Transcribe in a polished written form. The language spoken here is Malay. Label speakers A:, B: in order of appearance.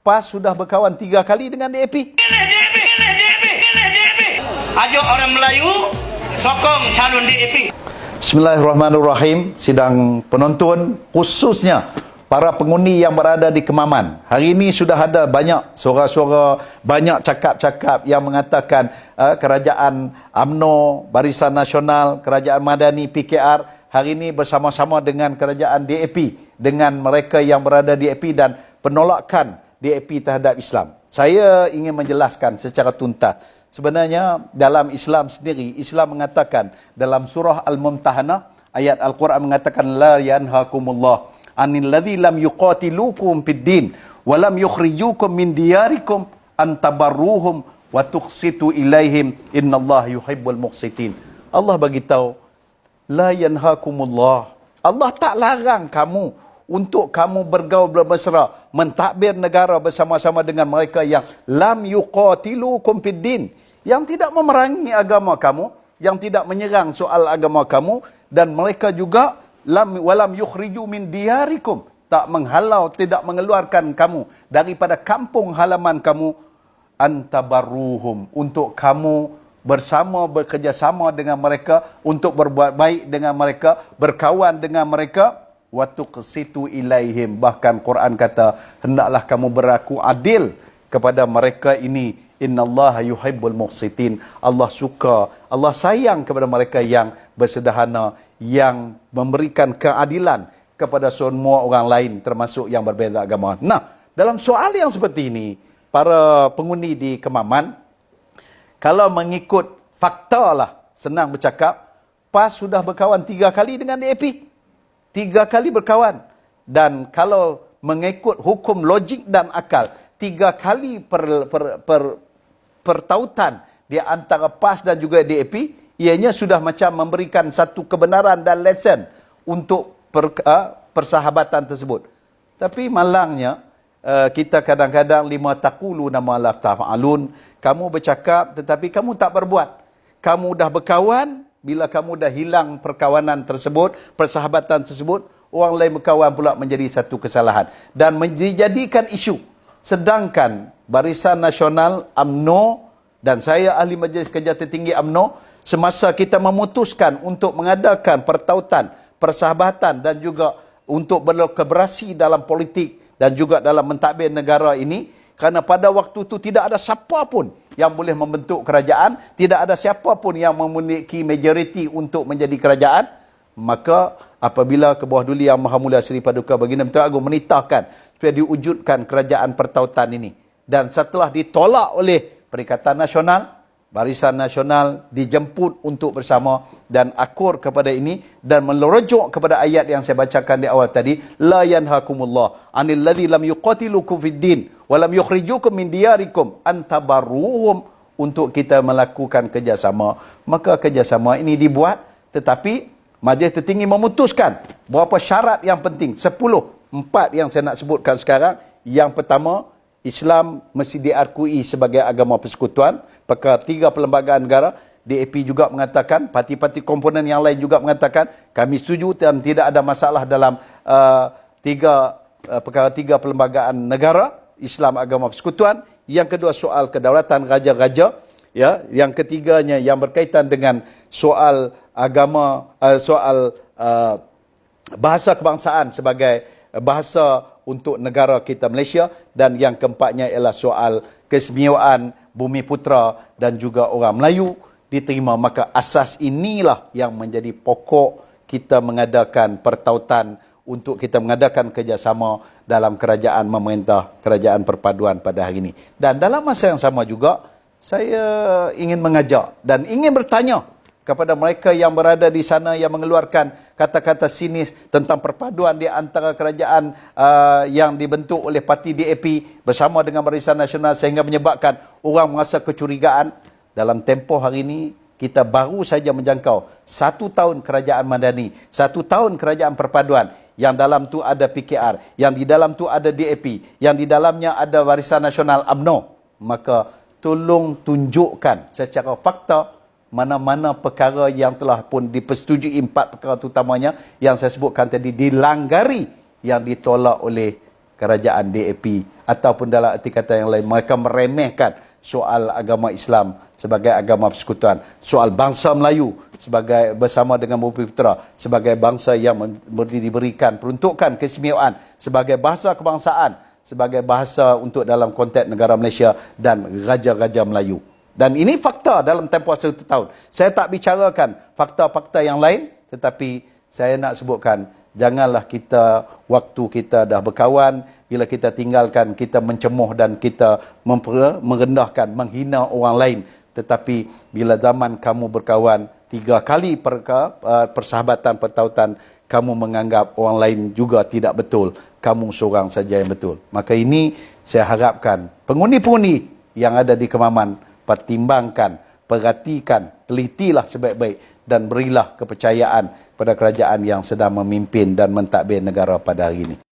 A: PAS sudah berkawan 3 kali dengan DAP.
B: Ajo orang Melayu sokong calon DAP.
A: Bismillahirrahmanirrahim. Sidang penonton, khususnya para pengundi yang berada di Kemaman. Hari ini sudah ada banyak suara-suara, banyak cakap-cakap yang mengatakan kerajaan UMNO, Barisan Nasional, kerajaan Madani, PKR hari ini bersama-sama dengan kerajaan DAP, dengan mereka yang berada di DAP dan penolakan DAP terhadap Islam. Saya ingin menjelaskan secara tuntas. Sebenarnya dalam Islam sendiri, Islam mengatakan dalam surah Al-Mumtahanah, ayat Al-Quran mengatakan la yanhakumullah anil ladzi lam yuqatilukum fid din wa lam yukhrijukum min diyarikum an tabarruhum wa tuqsitu ilaihim innallaha yuhibbul muqsitin. Allah bagi tahu la yanhakumullah. Allah tak larang kamu untuk kamu bergaul bermesra, mentadbir negara bersama-sama dengan mereka yang lam yuqatilukum fid din, yang tidak memerangi agama kamu, yang tidak menyerang soal agama kamu, dan mereka juga walam yukhriju min diyarikum, tak menghalau, tidak mengeluarkan kamu daripada kampung halaman kamu, antabarruhum, untuk kamu bekerjasama dengan mereka, untuk berbuat baik dengan mereka, berkawan dengan mereka, wa tuqsitu ilaihim, bahkan Quran kata hendaklah kamu berlaku adil kepada mereka ini. Innallaha yuhibbul muqsitin. Allah suka, Allah sayang kepada mereka yang bersederhana, yang memberikan keadilan kepada semua orang lain, termasuk yang berbeza agama. Nah, dalam soal yang seperti ini, para pengundi di Kemaman, kalau mengikut fakta lah, senang bercakap, PAS sudah berkawan 3 kali dengan DAP. 3 kali berkawan. Dan kalau mengikut hukum logik dan akal, 3 kali pertautan di antara PAS dan juga DAP, ianya sudah macam memberikan satu kebenaran dan lesson untuk persahabatan tersebut. Tapi malangnya, kita kadang-kadang lima taqulu nama la taf'alun, kamu bercakap tetapi kamu tak berbuat. Kamu dah berkawan, bila kamu dah hilang perkawanan tersebut, persahabatan tersebut, orang lain berkawan pula menjadi satu kesalahan dan menjadikan isu. Sedangkan Barisan Nasional UMNO dan saya ahli Majlis Kerja Tertinggi UMNO, semasa kita memutuskan untuk mengadakan pertautan, persahabatan dan juga untuk berkolaborasi dalam politik dan juga dalam mentadbir negara ini, kerana pada waktu itu tidak ada siapa pun yang boleh membentuk kerajaan, tidak ada siapa pun yang memiliki majoriti untuk menjadi kerajaan, maka apabila ke bawah duli Yang Maha Mulia Seri Paduka Baginda Menteri Agung menitahkan supaya diwujudkan kerajaan pertautan ini, dan setelah ditolak oleh Perikatan Nasional, Barisan Nasional dijemput untuk bersama dan akur kepada ini dan merujuk kepada ayat yang saya bacakan di awal tadi, la yanhakumullah anil ladzi lam yuqatilukum fid din wa lam yukhrijukum min diyarikum antabarruhum, untuk kita melakukan kerjasama. Maka kerjasama ini dibuat, tetapi Majlis Tertinggi memutuskan berapa syarat yang penting, 10, 4 yang saya nak sebutkan sekarang. Yang pertama, Islam mesti diakui sebagai agama persekutuan. Perkara 3 perlembagaan negara, DAP juga mengatakan, parti-parti komponen yang lain juga mengatakan, kami setuju dan tidak ada masalah dalam perkara 3 perlembagaan negara, Islam agama persekutuan. Yang kedua, soal kedaulatan raja-raja. Ya, yang ketiganya yang berkaitan dengan soal agama, bahasa kebangsaan sebagai bahasa untuk negara kita Malaysia, dan yang keempatnya ialah soal keistimewaan Bumi Putra dan juga orang Melayu diterima. Maka asas inilah yang menjadi pokok kita mengadakan pertautan, untuk kita mengadakan kerjasama dalam kerajaan memerintah, kerajaan perpaduan pada hari ini. Dan dalam masa yang sama juga, saya ingin mengajak dan ingin bertanya kepada mereka yang berada di sana yang mengeluarkan kata-kata sinis tentang perpaduan di antara kerajaan yang dibentuk oleh parti DAP bersama dengan Barisan Nasional, sehingga menyebabkan orang merasa kecurigaan. Dalam tempoh hari ini, kita baru saja menjangkau 1 tahun kerajaan Madani, 1 tahun kerajaan perpaduan, yang dalam tu ada PKR, yang di dalam tu ada DAP, yang di dalamnya ada Barisan Nasional UMNO. Maka tolong tunjukkan secara fakta mana-mana perkara yang telah pun dipersetujui, 4 perkara utamanya yang saya sebutkan tadi, dilanggari, yang ditolak oleh kerajaan DAP, ataupun dalam arti kata yang lain, mereka meremehkan soal agama Islam sebagai agama persekutuan, soal bangsa Melayu sebagai bersama dengan Bumi Putera sebagai bangsa yang diberikan peruntukan keistimewaan sebagai bahasa kebangsaan, sebagai bahasa untuk dalam konteks negara Malaysia dan raja-raja Melayu. Dan ini fakta dalam tempoh 1 tahun. Saya tak bicarakan fakta-fakta yang lain, tetapi saya nak sebutkan, janganlah kita, waktu kita dah berkawan, bila kita tinggalkan, kita mencemuh dan kita merendahkan, menghina orang lain. Tetapi bila zaman kamu berkawan, 3 kali persahabatan, pertautan, kamu menganggap orang lain juga tidak betul, kamu seorang saja yang betul. Maka ini saya harapkan pengundi-pengundi yang ada di Kemaman, pertimbangkan, perhatikan, telitilah sebaik-baik dan berilah kepercayaan pada kerajaan yang sedang memimpin dan mentadbir negara pada hari ini.